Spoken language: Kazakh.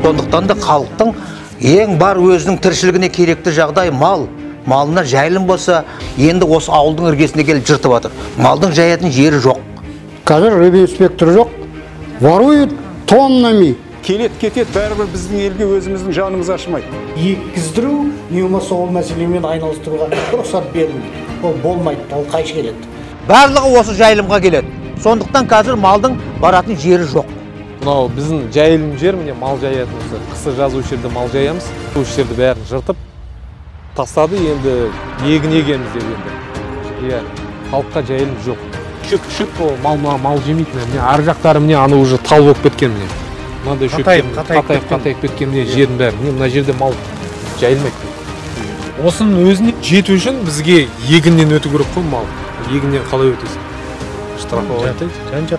Сондықтан да халықтың ең бар өзінің тіршілігіне керекті жағдай мал. Малына жайылым болса, енді осы ауылдың іргесіне келіп жыртып жатыр. Малдың жаятын жері жоқ. Қазір рыбий инспектор жоқ. Воруют тоннами. Келет кетет бәрібір біздің елге өзіміздің жанымыз ашымайды. Еккіздіру, не болмаса ол мәселемен айналыстыруға рұқсат берілмейді. Ол болмайды, ол қайшы келеді. Барлығы осы жайылымға келеді. Сондықтан қазір малдың баратын жері жоқ. Мынау біздің жайылым жер, міне мал жаятын. Қысы жазу жерде мал жаямыз. Осы жерді бәрін жыртып тастады, енді егін егеміз деп енді. Иә, халыққа жайылым жоқ. Шөп мал жемейді. Міне ар жақтары міне аны уже тал болып кеткен міне. Мынандай шөптен қатайып кеткен міне жердің бәрі. Мына жерде мал жайылмайды. Осының өзіне жету үшін бізге егіннен өту керек қой мал. Егіннен қалай өтесің? Штрафовать.